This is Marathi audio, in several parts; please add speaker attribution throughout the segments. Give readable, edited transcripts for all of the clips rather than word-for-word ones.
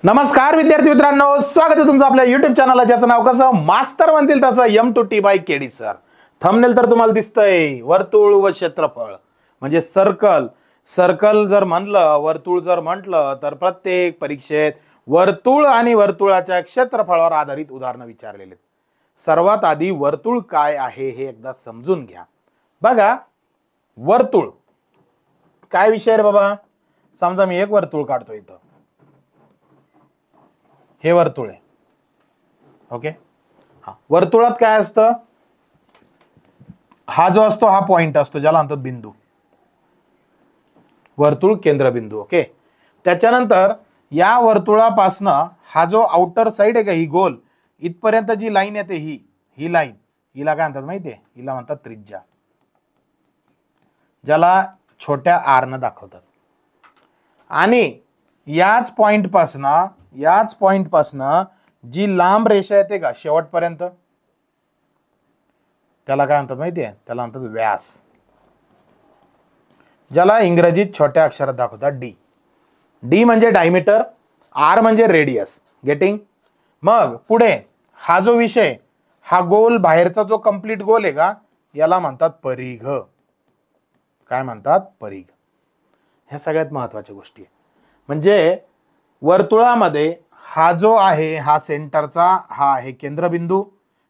Speaker 1: नमस्कार विद्यार्थी मित्रांनो, स्वागत आहे तुमचं आपल्या YouTube चॅनलला, ज्याचं नाव कसं मास्तर म्हणतील तसं M2T bye KD sir. Thumbnail तर तुम्हाला दिसतंय, वर्तुळ व क्षेत्रफळ म्हणजे सर्कल. सर्कल जर म्हणलं, वर्तुळ जर म्हटलं तर प्रत्येक परीक्षेत वर्तुळ आणि वर्तुळाच्या क्षेत्रफळावर आधारित उदाहरणं विचारलेले आहेत. सर्वात आधी वर्तुळ काय आहे हे एकदा समजून घ्या. बघा, वर्तुळ काय विषय रे बाबा. समजा मी एक वर्तुळ काढतो इथं, हे वर्तुळ आहे. ओके, हा वर्तुळात काय असतं, हा जो असतो हा पॉइंट असतो ज्याला म्हणतात बिंदू, वर्तुळ केंद्रबिंदू. ओके, त्याच्यानंतर या वर्तुळापासनं हा जो आउटर साइड आहे का, ही गोल इथपर्यंत जी लाईन येते, ही लाईन, हिला काय म्हणतात माहितीये, हिला म्हणतात त्रिज्या, ज्याला छोट्या आर न दाखवतात. आणि याच पॉइंट पासनं जी लांब रेषा येते का शेवटपर्यंत, त्याला काय म्हणतात माहितीये, त्याला म्हणतात व्यास, ज्याला इंग्रजीत छोट्या अक्षरात दाखवतात डी. डी म्हणजे डायमीटर, आर म्हणजे रेडियस. गेटिंग. मग पुढे हा जो विषय, हा गोल बाहेरचा जो कंप्लीट गोल आहे का, याला म्हणतात परिघ. काय म्हणतात, परिघ. ह्या सगळ्यात महत्वाच्या गोष्टी आहे. म्हणजे वर्तुळामध्ये हा जो आहे, हा सेंटरचा हा आहे केंद्रबिंदू,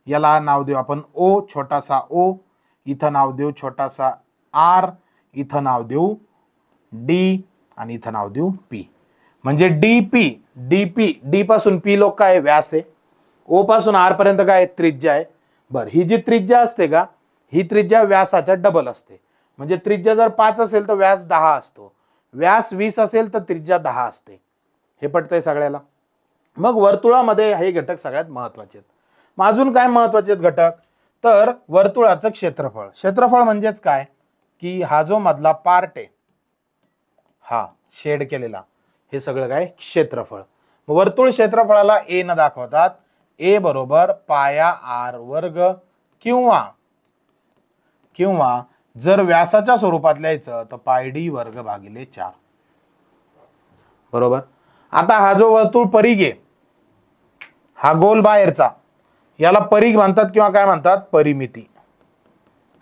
Speaker 1: याला नाव देऊ आपण ओ, छोटासा ओ. इथं नाव देऊ छोटासा आर, इथं नाव देऊ डी, आणि इथं नाव देऊ पी. म्हणजे डीपी. डी पासून पी लोक काय व्यास आहे, ओ पासून आर पर्यंत काय त्रिज्या आहे. बर, ही जी त्रिज्या असते का, ही त्रिज्या व्यासाच्या डबल असते. म्हणजे त्रिज्या जर 5 असेल तर व्यास 10 असतो, व्यास 20 असेल तर त्रिज्या 10 असते. हे पटतंय सगळ्याला. मग वर्तुळामध्ये हे घटक सगळ्यात महत्वाचे आहेत. मग अजून काय महत्वाचे आहेत घटक, तर वर्तुळाचं क्षेत्रफळ. क्षेत्रफळ म्हणजेच काय की हा जो मधला पार्ट आहे, हा शेड केलेला, हे सगळं काय क्षेत्रफळ. वर्तुळ क्षेत्रफळाला ए न दाखवतात. ए बरोबर पाया आर वर्ग, किंवा जर व्यासाच्या स्वरूपात लिहायचं तर पाय डी वर्ग भागिले 4. बरोबर. आता हा जो वर्तुळ परिघ आहे, हा गोल बाहेरचा, याला परिघ म्हणतात किंवा काय म्हणतात, परिमिती.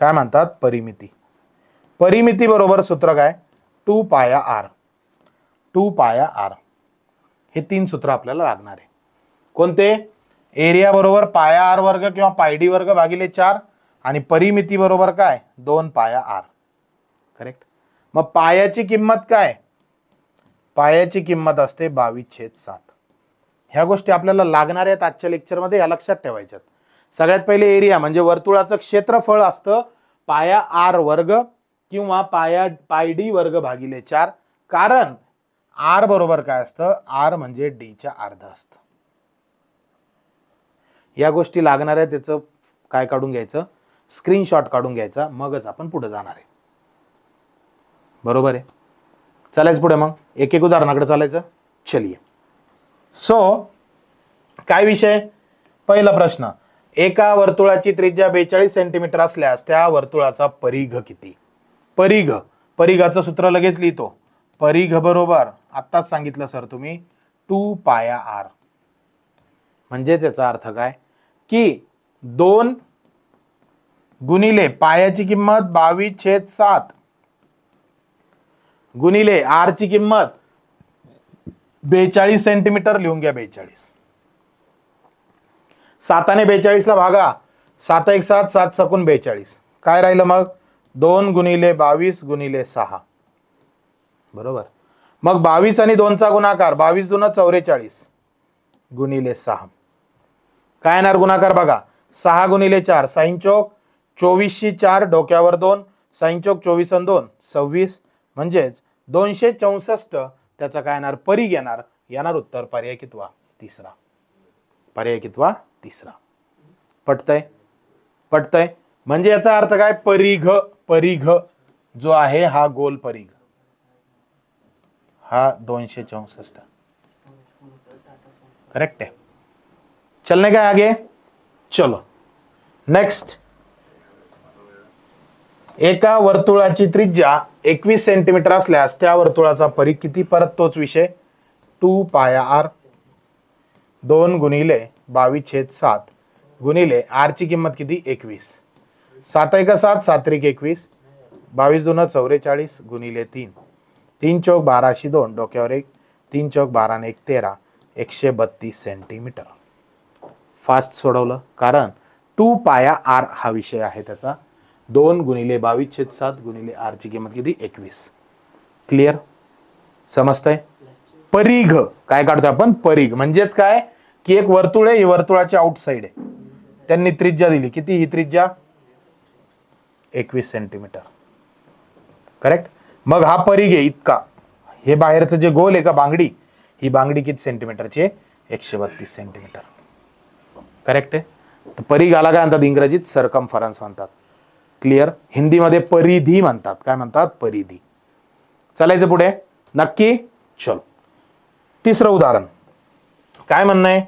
Speaker 1: काय म्हणतात, परिमिती. परिमिती बरोबर सूत्र काय, 2 पाया आर. 2 पाया आर. हे 3 सूत्र आपल्याला लागणार आहे. कोणते, एरिया बरोबर पाया आर वर्ग किंवा पाय डी वर्ग भागिले 4, आणि परिमिती बरोबर काय 2 पाया आर. करेक्ट. मग पायाची किंमत काय, पायाची किंमत असते 22/7. ह्या गोष्टी आपल्याला लागणार आहेत आजच्या लेक्चरमध्ये, या लक्षात ठेवायच्यात. सगळ्यात पहिले एरिया म्हणजे वर्तुळाचं क्षेत्रफळ असतं पाया आर वर्ग किंवा पाय डी वर्ग भागिले 4. कारण आर बरोबर काय असतं, आर म्हणजे डीच्या अर्ध असतं. या गोष्टी लागणार आहे, त्याचं काय काढून घ्यायचं, स्क्रीनशॉट काढून घ्यायचा, मगच आपण पुढे जाणार आहे. बरोबर आहे. चालायचं पुढे, मग एक एक उदाहरणाकडे चालायचं. चलिए. सो काय विषय, पहिला प्रश्न, एका वर्तुळाची त्रिज्या 42 सेंटीमीटर असल्यास त्या वर्तुळाचा परिघ किती. परिघाचं सूत्र लगेच लिहितो. परिघ बरोबर आत्ताच सांगितलं सर तुम्ही 2 पाया आर. म्हणजे त्याचा अर्थ काय की 2 गुणिले पायाची किंमत 22/7 गुणिले आर ची किंमत 42 सेंटीमीटर, लिहून घ्या 42. 7 ने 42 ला भागा, 7 1 7, 7 सकून 42. काय राहिलं मग, 2 गुणिले 22 गुणिले 6. बरोबर. मग 22 आणि 2 चा गुणाकार, 22 दून 44 गुणिले 6. काय येणार गुणाकार बघा, 6 गुणिले 4 साइन चौक 24 4, डोक्यावर 2, साइन चौक 24 आणि 2 26, म्हणजेच 264. त्याचा काय येणार, परिघ येणार उत्तर पर्याय कितवा, तिसरा. पर्याय कितवा, तिसरा. पटतय. म्हणजे याचा अर्थ काय, परिघ जो आहे हा गोल परिघ, हा 264. करेक्ट है. चलने का आगे, चलो नेक्स्ट. एका वर्तुळाची त्रिज्या 21 सेंटीमीटर असल्यास त्या वर्तुळाचा परिघ किती. परत तोच विषय, 2 पाया आर. 2 गुणिले 22/7 गुणिले आर ची किंमत किती 21, 7 1 7 7 3 21, 22 2 44 गुणिले 3, 3 चौक 12 2 डोक्यावर 1, 3 चौक 12 ने 1 13, 132 सेंटीमीटर. फास्ट सोडवलं कारण 2 पाया आर हा विषय आहे त्याचा. 2 गुणिले 22/7 गुणिले आर ची किंमत किती 21. क्लिअर? समजतंय? परिघ काय काढतो आपण? परिघ म्हणजेच काय की एक वर्तुळ आहे, ही वर्तुळाची आउटसाइड आहे, त्यांनी त्रिज्या दिली किती? ही त्रिज्या 21 सेंटीमीटर. करेक्ट? मग हा परिघ आहे इतका, हे बाहेरचं जे गोल आहे का बांगडी, ही बांगडी किती सेंटीमीटरची आहे? 132 सेंटीमीटर. करेक्ट आहे? तर परिघाला काय म्हणतात इंग्रजीत? सर्कमफरन्स म्हणतात. क्लिअर? हिंदीमध्ये परिधी म्हणतात. काय म्हणतात? परिधी. चालायचं पुढे नक्की. चलो तिसरं उदाहरण. काय म्हणणं आहे?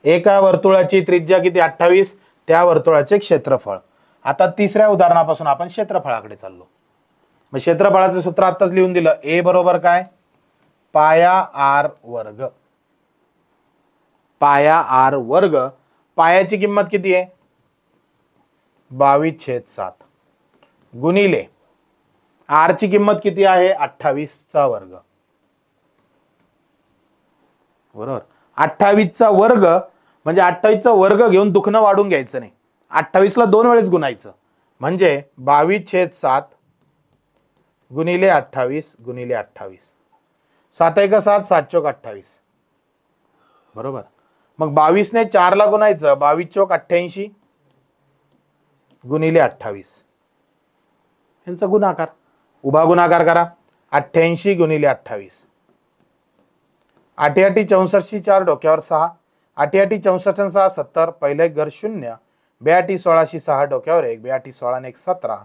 Speaker 1: एका वर्तुळाची त्रिज्या किती 28, त्या वर्तुळाचे क्षेत्रफळ. आता तिसऱ्या उदाहरणापासून आपण क्षेत्रफळाकडे चाललो. मग क्षेत्रफळाचं सूत्र आत्ताच लिहून दिलं. ए बरोबर काय? पाया आर वर्ग. पाया आर वर्ग. पायाची किंमत किती आहे? 22/7 गुणिले आर ची किंमत किती आहे? 28चा वर्ग. बरोबर? 28चा वर्ग म्हणजे 28चा वर्ग घेऊन दुखणं वाढून घ्यायचं नाही. 28ला 2 वेळेस गुणायचं म्हणजे 22/7 गुणिले 28 गुणिले 28, 7 1 7 7 चौक 28. बरोबर? मग 22 ने 4 ला गुणायचं, 22 चौक 88 गुणिले 28. यांचा गुणाकार, उभा गुणाकार करा. 88 गुणिले 28, 8 8 64 4 डोक्यावर 6, 8 8 64 6 70, पहिलं एक घर 0, 2 8 16 6 डोक्यावर 1, 2 8 16 1 17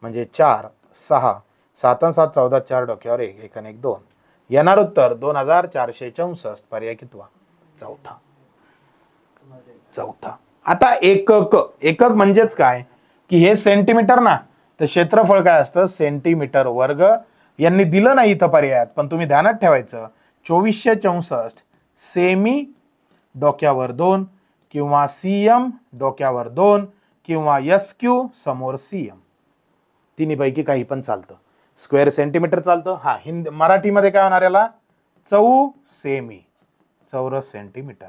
Speaker 1: म्हणजे 4 6, 7 7 14 4 डोक्यावर 1, 1 1 2. येणार उत्तर 2464. पर्याय कितवा? चौथा. चौथा. आता एकक. एकक म्हणजेच काय की हे सेंटीमीटर ना, तर क्षेत्रफळ काय असतं? सेंटीमीटर वर्ग. यांनी दिलं नाही इथं पर्यायात, पण तुम्ही ध्यानात ठेवायचं 2464 सेमी डोक्यावर 2 किंवा सीएम डोक्यावर 2 किंवा SQ समोर सीएम, तिन्हीपैकी काही पण चालतं. स्क्वेअर सेंटीमीटर चालतं. हा मराठीमध्ये काय होणार याला? चौ सेमी, चौरस सेंटीमीटर.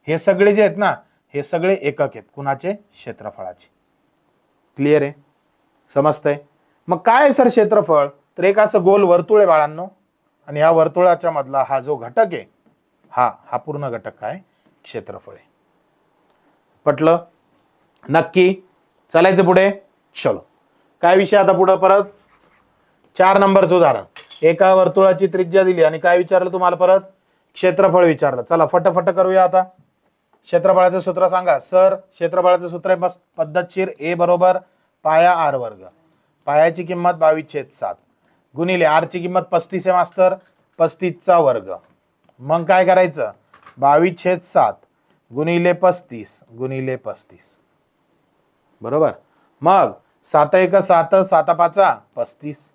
Speaker 1: हे सगळे जे आहेत ना, हे सगळे एकक आहेत. कुणाचे? क्षेत्रफळाचे. क्लिअर आहे? समजतंय? मग काय सर क्षेत्रफळ? तर एक असं गोल वर्तुळ आहे बाळांनो, आणि या वर्तुळाच्या मधला हा जो घटक आहे, हा पूर्ण घटक काय? क्षेत्रफळ आहे. पटलं? नक्की. चालायचं पुढे. चलो काय विषय आता पुढे? परत 4 नंबरचं उदाहरण. एका वर्तुळाची त्रिज्या दिली आणि काय विचारलं तुम्हाला? परत क्षेत्रफळ विचारलं. चला फटाफट करूया आता. क्षेत्रफळाचं सूत्र सांगा सर. क्षेत्रफळाचं सूत्र आहे पद्धतशीर. ए बरोबर पाया आर वर्ग. पायाची किंमत 22/7 गुणिले आर ची किंमत 35 आहे मास्तर, 35चा वर्ग. मग काय करायचं? 22/7 गुणिले 35 गुणिले 35. बरोबर? मग 7 1 7 7 5 35.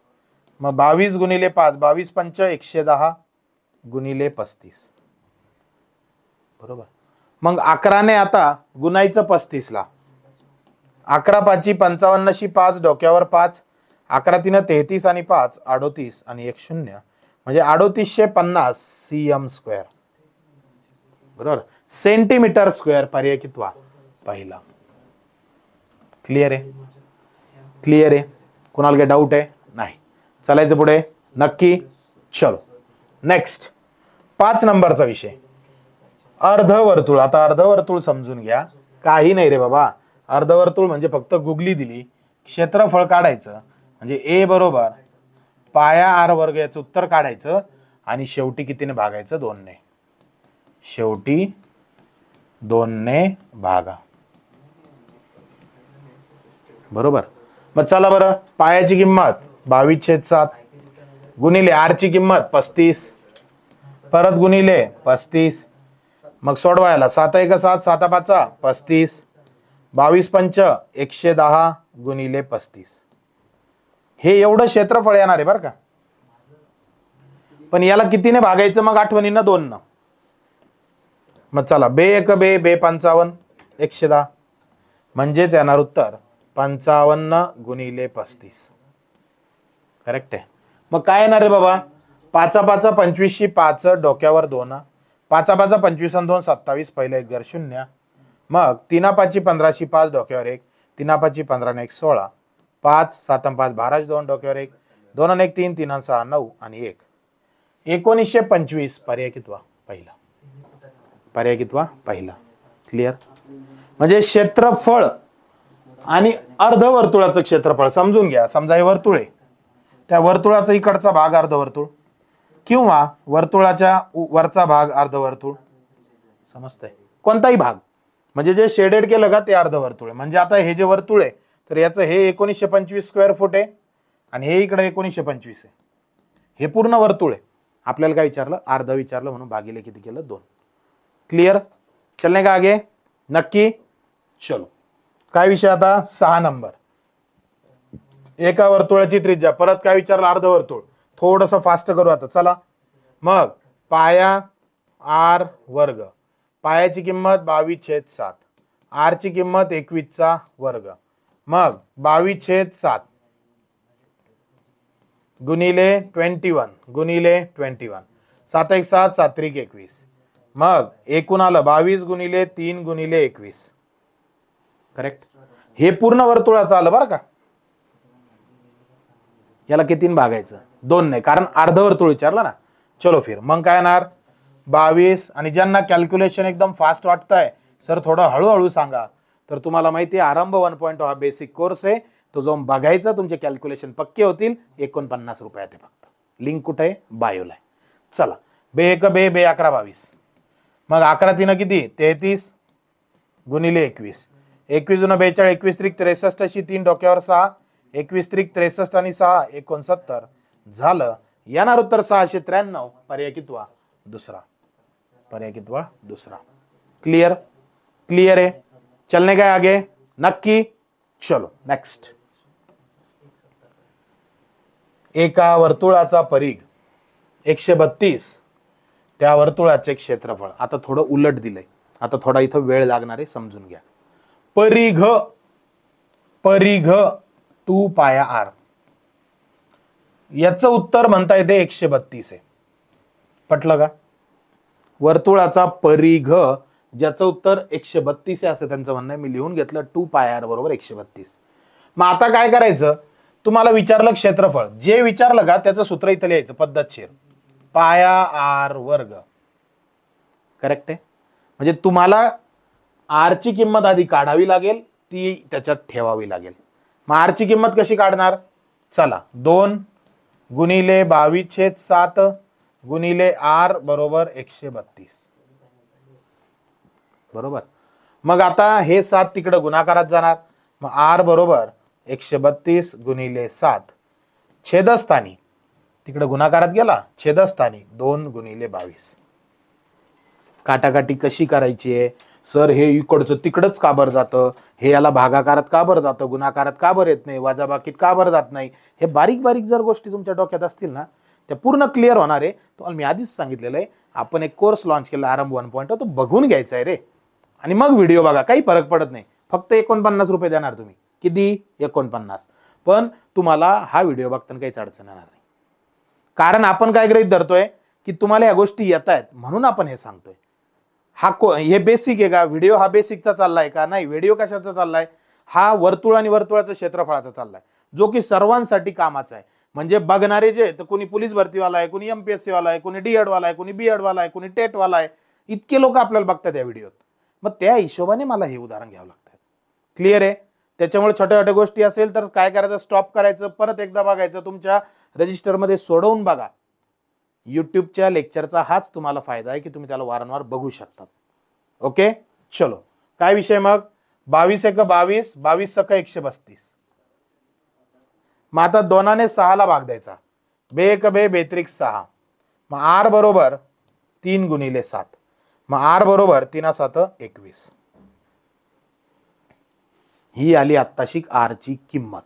Speaker 1: मग 22 गुणिले 5, 22 5 110 गुणिले 35. बरोबर? मग 11 ने आता गुणायचं 35 ला. 11 5 55 5 डोक्यावर 5, 11 3 33 आणि 5 38 आणि 1 0 म्हणजे 3850 सीएम स्क्वेअर. बरोबर? Centimetre square. पर्याय कितवा? पहिला. क्लिअर आहे? क्लिअर आहे? कुणाला काही डाऊट आहे? नाही. चालायचं पुढे. नक्की. चलो नेक्स्ट 5 नंबरचा विषय अर्धवर्तुळ. आता अर्धवर्तुळ समजून घ्या. काही नाही रे बाबा. अर्धवर्तुळ म्हणजे फक्त गुगली दिली, क्षेत्रफळ काढायचं म्हणजे ए बरोबर पाया आर वर्ग याचं उत्तर काढायचं आणि शेवटी कितीने भागायचं? 2 ने. शेवटी 2 ने भागा. बरोबर? मग चला बरं. पायाची किंमत 22/7 गुणिले आर ची किंमत 35 परत गुणिले 35. मग सोडवायला 7 1 7 7 5 35, 22 5 110 गुणिले 35. हे एवढं क्षेत्रफळ येणार आहे बरं का. पण याला कितीने भागायचं? मग आठवणीनं 2 न. मग चला बे एक बे बे 55 110 म्हणजेच येणार उत्तर 55 गुणिले 35. करेक्ट आहे. मग काय येणार आहे बाबा, 5 5 25 5 डोक्यावर 2 5 5 25 आणि 2 27 पहिलं एक घर 0. मग 3 5 15 5 डोक्यावर 1 3 5 15 1 16 5 7 5 12 2 डोक्यावर 1 2 1 3 3 6 9 आणि 1 1925 पर्याय कितवा पहिला. पर्याय कितवा पहिला. क्लिअर. म्हणजे क्षेत्रफळ आणि अर्धवर्तुळाचं क्षेत्रफळ समजून घ्या. समजा हे वर्तुळ आहे, त्या वर्तुळाचा इकडचा भाग अर्धवर्तुळ किंवा वर्तुळाच्या वरचा भाग अर्धवर्तुळ. समजतंय. कोणताही भाग म्हणजे जे शेडेड केलं का ते अर्धवर्तुळ आहे. म्हणजे आता हे जे वर्तुळ आहे तर याचं हे 1925 स्क्वेअर फूट आहे आणि हे इकडे 1925 आहे. हे पूर्ण वर्तुळ आहे. आपल्याला काय विचारलं, अर्ध विचारलं म्हणून भागिले किती केलं 2. क्लिअर. चलने का आगे. नक्की. चलो काय विषय आता 6 नंबर. एका वर्तुळाची त्रिज्या. परत काय विचारलं, अर्धवर्तुळ. थोडंसं फास्ट करू आता. चला मग पाया r वर्ग. पायाची किंमत 22/7. r ची किंमत 21चा वर्ग. मग 22/7 गुणिले 21 गुणिले 21 7 1 7 7 3 21. मग एकूण आलं 22 गुणिले 3 गुणिले 21. करेक्ट. हे पूर्ण वर्तुळाचं आलं बरं का. याला किती भागायचं 2 नाही, कारण अर्धवर्तुळ विचारलं ना. चलो फिर मग काय येणार 22. आणि ज्यांना कॅल्क्युलेशन एकदम फास्ट वाटतंय सर थोडं हळूहळू सांगा, तर तुम्हाला माहिती आहे आरंभ 1.0 हा बेसिक कोर्स आहे. तो जाऊन बघायचा, तुमचे कॅल्क्युलेशन पक्के होतील. 49 रुपयात आहे फक्त. लिंक कुठे आहे, बायोला आहे. चला बे 1 बे बे 11 22. मग 11 3 किती 33 गुणिले 21. 21 2 42 21 त्रिक 63 अशी 3 डोक्यावर 6 21 त्रिक 63 आणि 6 69 झालं. येणार उत्तर 693. पर्याय कितवा दुसरा. पर्याय कितवा दुसरा. क्लियर. क्लियर आहे. चलने का आगे. नक्की. चलो नेक्स्ट. एका वर्तुळाचा परिघ 132. त्या वर्तुळाचे क्षेत्रफळ. आता थोडं उलट दिलंय. आता थोडा इथं वेळ लागणार आहे, समजून घ्या. परिघ. परिघ 2 पाया r. याचं उत्तर म्हणता येते 132 आहे. पटलं का. वर्तुळाचा परिघ ज्याचं उत्तर 132 आहे असं त्यांचं म्हणणं आहे. मी लिहून घेतलं 2 पाय r बरोबर 132. मग आता काय करायचं, तुम्हाला विचारलं क्षेत्रफळ. जे विचारलं का त्याचं सूत्र इथं लिहायचं पद्धतशीर. पाया r वर्ग. करेक्ट आहे. म्हणजे तुम्हाला r ची किंमत आधी काढावी लागेल, ती त्याच्यात ठेवावी लागेल. मग r ची किंमत कशी काढणार. चला 2 गुणिले 22/7 गुणिले r बरोबर 132. बरोबर. मग आता हे 7 तिकडे गुणाकारात जाणार. मग r बरोबर 132 गुणिले 7 छेदस्थानी तिकडे गुणाकारात गेला, छेदस्थानी 2 गुणिले 22. काटाकाटी कशी करायची आहे सर, हे इकडचं तिकडच का बरं जातं, हे याला भागाकारात का बरं जातं, गुणाकारात का बरं येत नाही, वजाबाकीत का बरं जात नाही, हे बारीक बारीक जर गोष्टी तुमच्या डोक्यात असतील ना त्या पूर्ण क्लिअर होणार आहे. तुम्हाला मी आधीच सांगितलेलं आहे, आपण एक कोर्स लॉन्च केला आरंभ 1.0, तो बघून घ्यायचा आहे रे. आणि मग व्हिडिओ बघा, काही फरक पडत नाही. फक्त 49 रुपये देणार तुम्ही. किती 49. पण तुम्हाला हा व्हिडिओ बघताना काहीच अडचण येणार नाही, कारण आपण काय गृहीत धरतोय की तुम्हाला या गोष्टी येत आहेत म्हणून आपण हे सांगतोय. हे बेसिक आहे का व्हिडिओ, हा बेसिकचा चाललाय का नाही, व्हिडिओ कशाचा चाललाय, हा वर्तुळ आणि वर्तुळाचं क्षेत्रफळाचा चाललाय, जो की सर्वांसाठी कामाचा आहे. म्हणजे बघणारे जे तर कोणी पोलीस भरतीवाला आहे, कोणी MPSC वाला आहे, कोणी D.Ed वाला आहे, कोणी B.Ed वाला आहे, कोणी टेट वाला आहे, इतके लोक आपल्याला बघतात या व्हिडिओत. मग त्या हिशोबाने मला हे उदाहरण घ्यावं लागतं. क्लिअर आहे. त्याच्यामुळे छोट्या छोट्या गोष्टी असेल तर काय करायचं, स्टॉप करायचं, परत एकदा बघायचं, तुमच्या रजिस्टरमध्ये सोडवून बघा. युट्यूबच्या लेक्चरचा हाच तुम्हाला फायदा आहे की तुम्ही त्याला वारंवार बघू शकतात. ओके. चलो काय विषय मग 22 1 22 22 सक 132. मग आता 2 ने 6 ला भाग द्यायचा. बे 1 बे बेत्रिक 6. मग r बरोबर 3 गुणिले 7. मग r बरोबर 3 7 21. ही आली आत्ताशी r ची किंमत.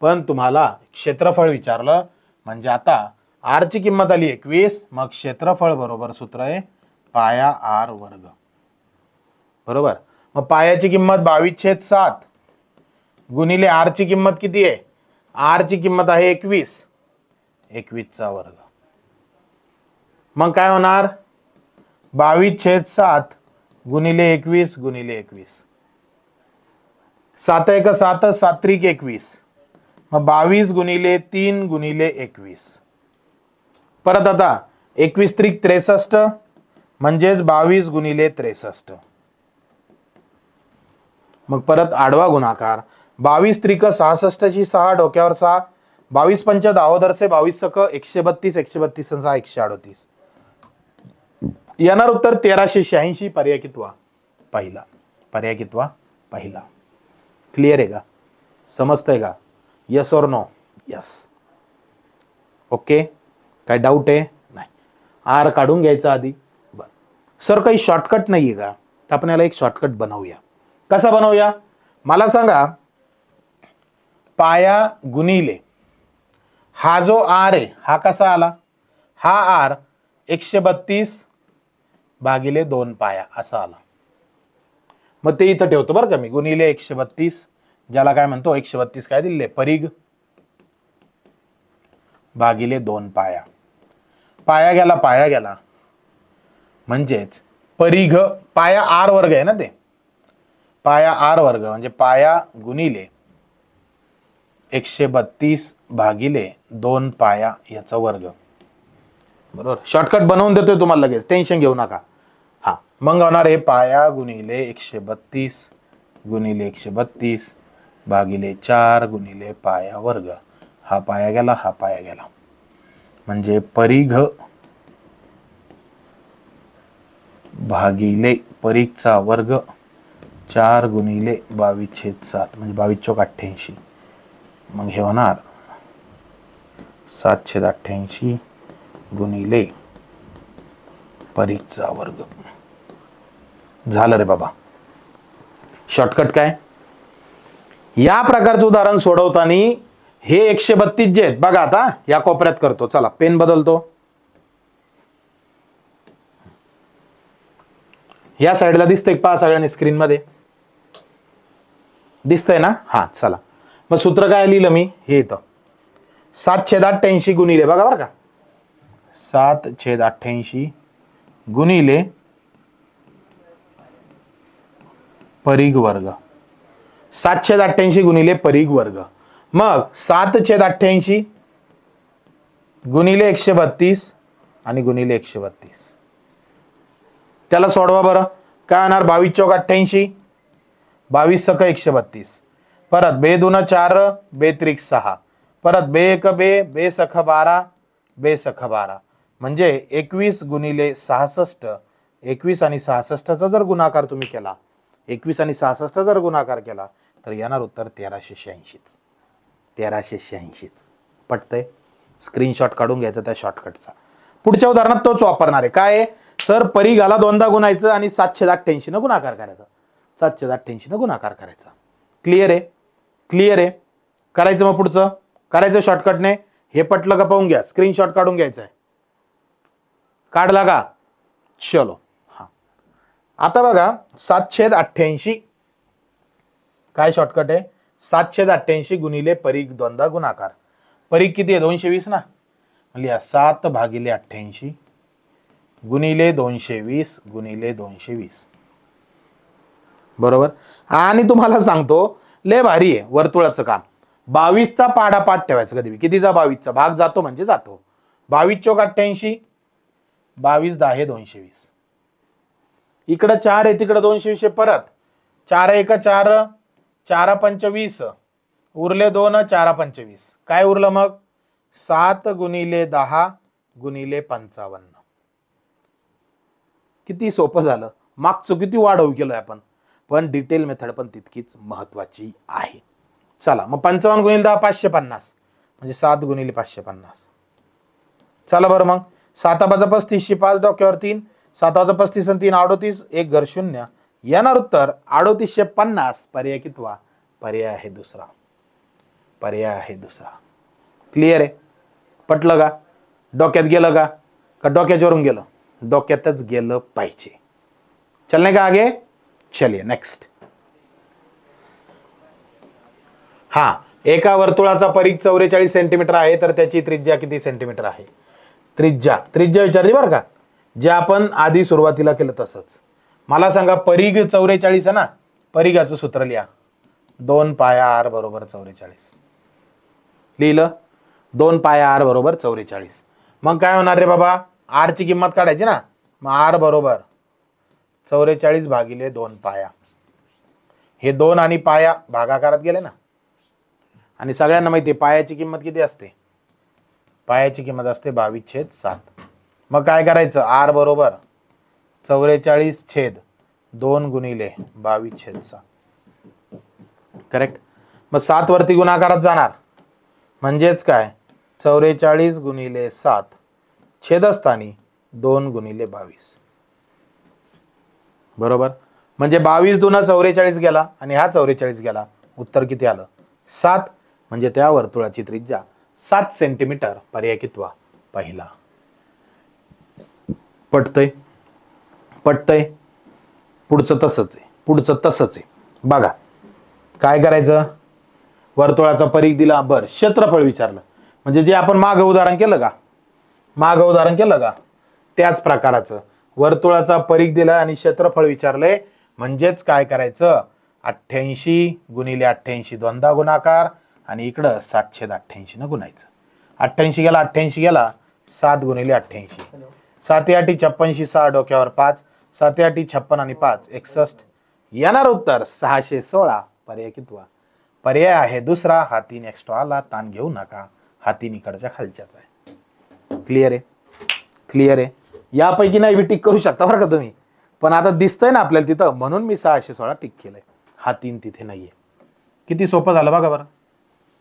Speaker 1: पण तुम्हाला क्षेत्रफळ विचारलं म्हणजे आता r ची किंमत आली 21. मग क्षेत्रफळ बरोबर सूत्र आहे पाया आर वर्ग, बरोबर. मग पायाची किंमत 22/7 गुणिले आर ची किंमत किती आहे, आर ची किंमत आहे 21, 21चा वर्ग. मग काय होणार, 22/7 गुणिले 21 गुणिले 21, 7 1 7 7 3 21, मग 22 गुणिले 3 गुणिले 21. परत आता 21 3 63 म्हणजेच 22 गुणिले 63. मग परत आडवा गुणाकार, 22 त्रिक 66 ची 6 डोक्यावर 6, 22 पंच दाहोदरचे 22 सख 132, 132 6 138. येणार उत्तर 1386. पर्याय कितवा, पहिला. पर्याय कितवा, पहिला. क्लिअर आहे का, समजतंय का, यस और नो, यस. ओके, काय डाऊट आहे, नाही. आर काढून घ्यायचा आधी. बर सर काही शॉर्टकट नाहीये का, तर आपण याला एक शॉर्टकट बनवूया. कसा बनवूया मला सांगा. पाया गुणिले हा जो आर आहे हा कसा आला, हा आर 132 भागिले 2 पाया असा आला. मग ते इथं ठेवतो बरं का मी, गुणिले 132, ज्याला काय म्हणतो 132 काय दिले, परिघ, भागिले 2 पाया. पाया गेला पाया गेला, म्हणजेच परिघ, पाया आर वर्ग आहे ना, ते पाया आर वर्ग म्हणजे पाया गुणिले 132 भागिले 2 पाया याचा वर्ग, बरोबर. शॉर्टकट बनवून देतोय तुम्हाला लगेच, टेन्शन घेऊ नका. हा मग होणार आहे पाया गुणिले 132 गुणिले 132 भागिले 4 गुणिले पाया वर्ग. हा पाया गेला हा पाया गेला, म्हणजे परिघ भागिले परिघचा वर्ग 4 गुणिले 22/7 म्हणजे 22/88. मग हे होणार 7/88 गुणिले परिघचा वर्ग. झालं रे बाबा. शॉर्टकट काय, या प्रकारचं उदाहरण सोडवताना हे 132 जे आहेत बघा, आता या कोपऱ्यात करतो. चला पेन बदलतो, या साईडला दिसतंय पहा सगळ्यांनी स्क्रीन मध्ये दिसतंय ना. हा चला मग सूत्र काय लिहिलं मी, हे इथं 7/88 गुणिले, बघा बरं का, 7/88 गुणिले परिघ वर्ग, 7/88 गुणिले परिघ वर्ग. मग 7/88 गुणिले 132 आणि गुणिले 132, त्याला सोडवा बरं. काय होणार, 22/88, 22 सख 132, परत 2 2 4 2 3 6, परत 2 1 2 2 सख 12 2 सख 12, म्हणजे 21 गुणिले 66. 21 आणि 66चा जर गुणाकार तुम्ही केला, 21 आणि 66 जर गुणाकार केला तर येणार उत्तर 1386. 1386 पटतंय. स्क्रीनशॉट काढून घ्यायचा त्या शॉर्टकटचा. पुढच्या उदाहरणात तोच वापरणार आहे. काय आहे सर, परिघाला 2दा गुणायचं आणि 7/88 न गुणाकार करायचा, 7/88 न गुणाकार करायचा. क्लिअर आहे, क्लिअर आहे. करायचं मग पुढचं, करायचं शॉर्टकटने. हे पटलं का पाहून घ्या, स्क्रीनशॉट काढून घ्यायचा आहे. काढला का, चलो. हा आता बघा 7/88 काय शॉर्टकट आहे, 7/88 गुणिले परिघ 2दा गुणाकार. परिघ किती आहे, 220 ना, म्हणजे 7/88 गुणिले 220 गुणिले 220, बरोबर. आणि तुम्हाला सांगतो लय भारी आहे वर्तुळाचं काम. 22चा पाडापाठ ठेवायचं कधी, कितीचा, 22चा भाग जातो म्हणजे जातो. 22/88, 22 10 220, इकडं 4 आहे तिकडं 220, परत 4 1 4 4 5 20, उरले 2 4 5 20, काय उरलं मग 7 गुणिले 10 गुणिले 55. किती सोपं झालं, मागचं किती वाढवू केलं आपण, पण डिटेल मेथड पण तितकीच महत्वाची आहे. चला मग 55 गुणिले 10 550, म्हणजे 7 गुणिले 550. चला बरं मग 7 5 35, 5 डोक्यावर 3, 7 35 आणि 3 38, 1 घर 0. येणार उत्तर 3850. पर्याय कितवा, पर्याय आहे दुसरा, पर्याय आहे दुसरा. क्लिअर आहे, पटलं का, डोक्यात गेलं का, का डोक्याच्या वरून गेलं, डोक्यातच गेलं पाहिजे. चलने का आगे, चलिए नेक्स्ट. हा, एका वर्तुळाचा परिघ 44 सेंटीमीटर आहे तर त्याची त्रिज्या किती सेंटीमीटर आहे? त्रिज्या विचारली बरं का, जे आपण आधी सुरुवातीला केलं तसंच. मला सांगा, परिघ 44 आहे ना, परिघाचं सूत्र लिहा. 2 पाया r बरोबर 44. लिहिलं? 2 पाया r बरोबर 44. मग काय होणार रे बाबा, r ची किंमत काढायची ना. मग r बरोबर 44 भागिले 2 पाया. हे 2 आणि पाया भागाकारात गेले ना. आणि सगळ्यांना माहिती आहे पायाची किंमत किती असते? पायाची किंमत असते 22/7. मग काय करायचं, r बरोबर 44/2 गुणिले 22/7. करेक्ट. मग 7 वरती गुणाकारात जाणार, म्हणजेच काय, 44 गुणिले 7 छेदस्थानी 2 गुणिले 22. बरोबर. म्हणजे 22 दुना 44 गेला आणि हा 44 गेला. उत्तर किती आलं? 7. म्हणजे त्या वर्तुळाची त्रिज्या 7 सेंटीमीटर. पर्याय कितवा? पहिला. पटतंय? पुढचं तसंच आहे. बघा काय करायचं, वर्तुळाचा परिघ दिला, बर क्षेत्रफळ विचारलं, म्हणजे जे आपण मागं उदाहरण केलं का त्याच प्रकाराचं. वर्तुळाचा परिघ दिला आणि क्षेत्रफळ विचारलंय, म्हणजेच काय करायचं, 88 गुणिले 88 दोनदा गुणाकार आणि इकडं 7/88 न गुणायचं. 88 गेला 7 गुणिले 88. 7 8 56, 6 डोक्यावर 5, 7 8 56 आणि 5 61. येणार उत्तर 616. पर्याय कितवा? पर्याय आहे दुसरा. हा 3 एक्स्ट्रा आला, ताण घेऊ नका. हा 3 इकडच्या खालच्याच आहे. क्लिअर आहे. यापैकी नाही बी टिक करू शकता बरं का तुम्ही, पण आता दिसतंय ना आपल्याला तिथं, म्हणून मी 616 टिक केलंय. हा 3 तिथे नाहीये. किती सोपं झालं बघा बरं.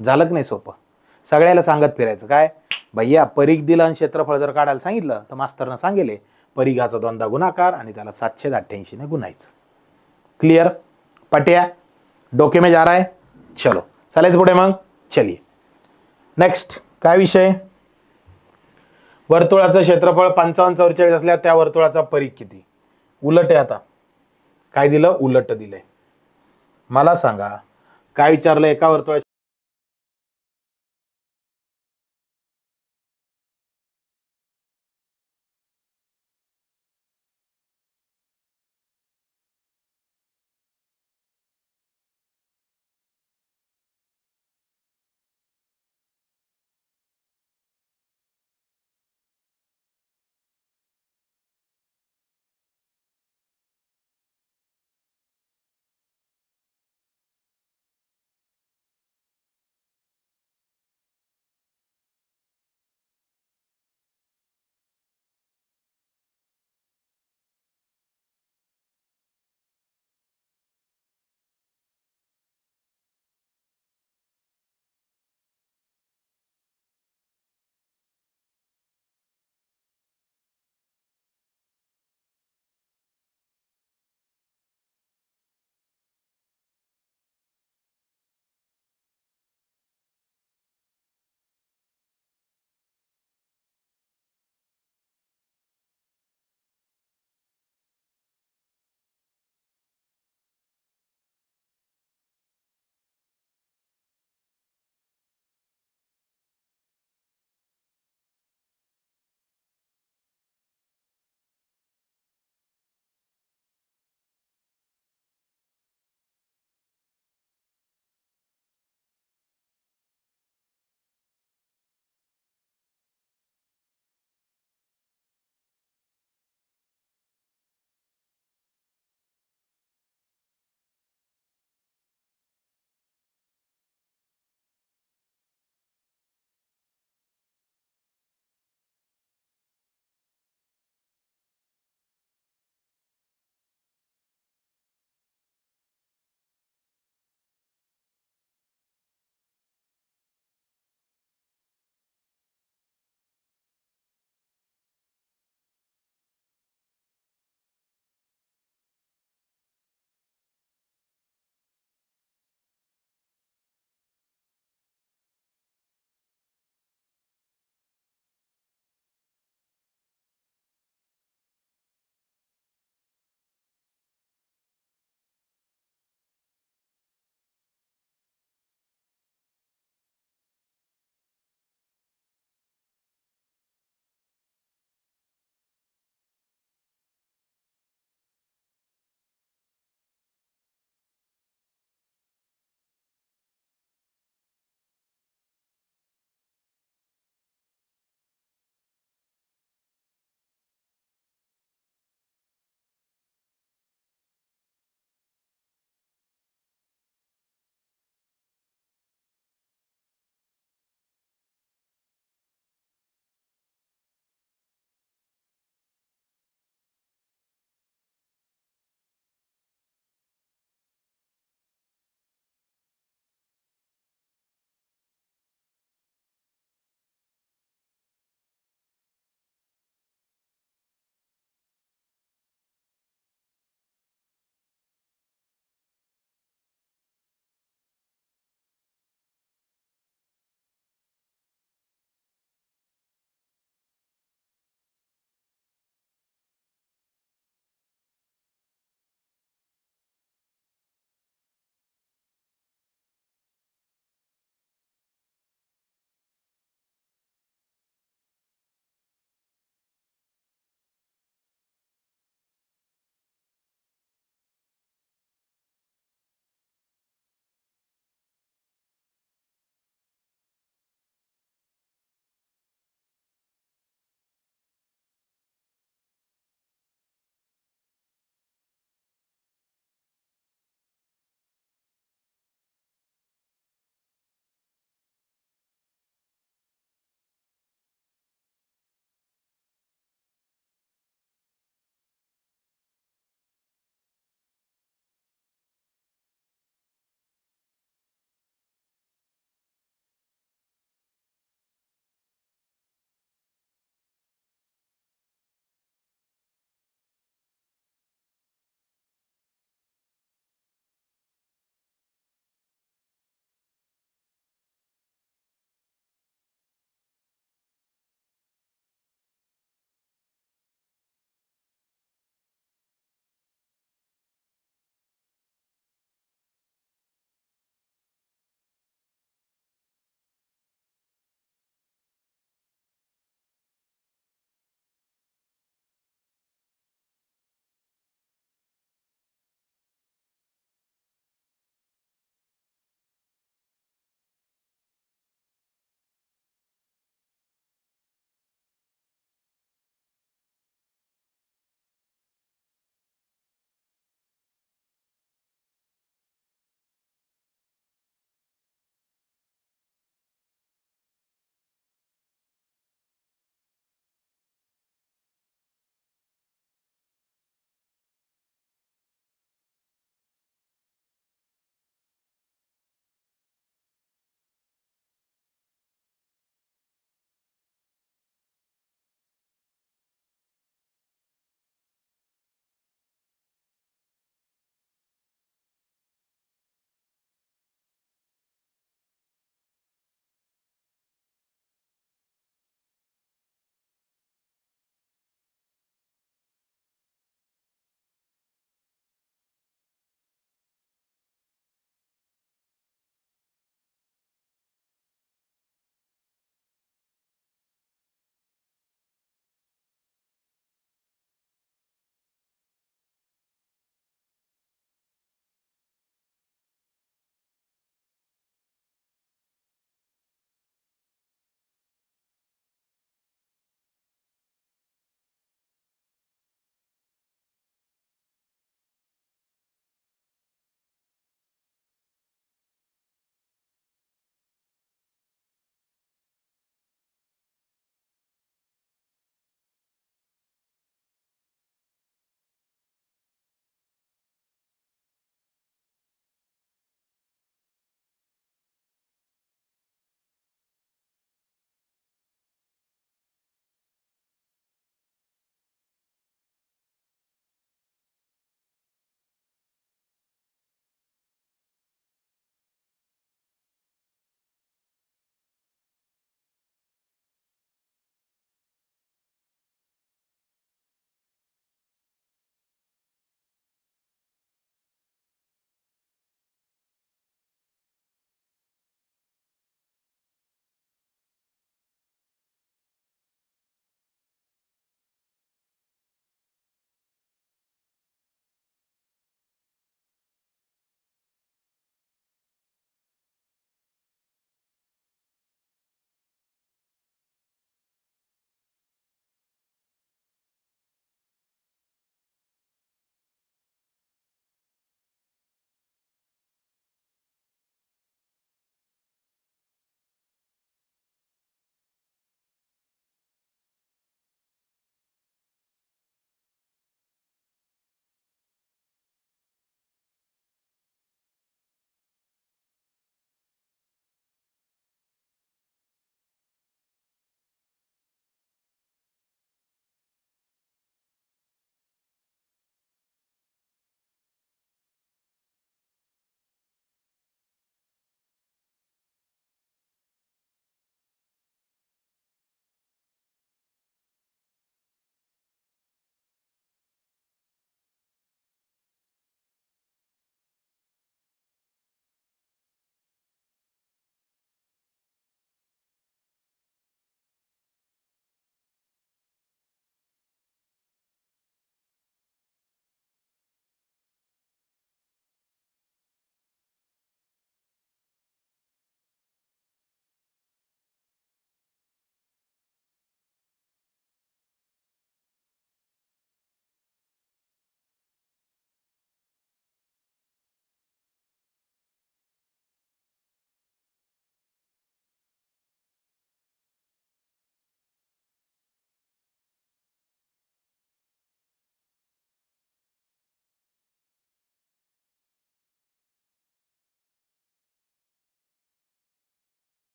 Speaker 1: झालं की नाही सोपं? सगळ्याला सांगत फिरायचं काय, भैया परिघ दिलं आणि क्षेत्रफळ जर काढायला सांगितलं तर मास्तरनं सांगेले परिघाचा दोनदा गुणाकार आणि त्याला 7/88 ने गुणायचं. क्लियर? पट्या डोके में जा रहा है? चलो चालायचं पुढे मग. चलिए नेक्स्ट. काय विषय? वर्तुळाचं क्षेत्रफळ 55 44 असल्या त्या वर्तुळाचा परिघ किती? उलट आहे. आता काय दिलं? उलट दिलंय. मला सांगा काय विचारलं, एका वर्तुळाच्या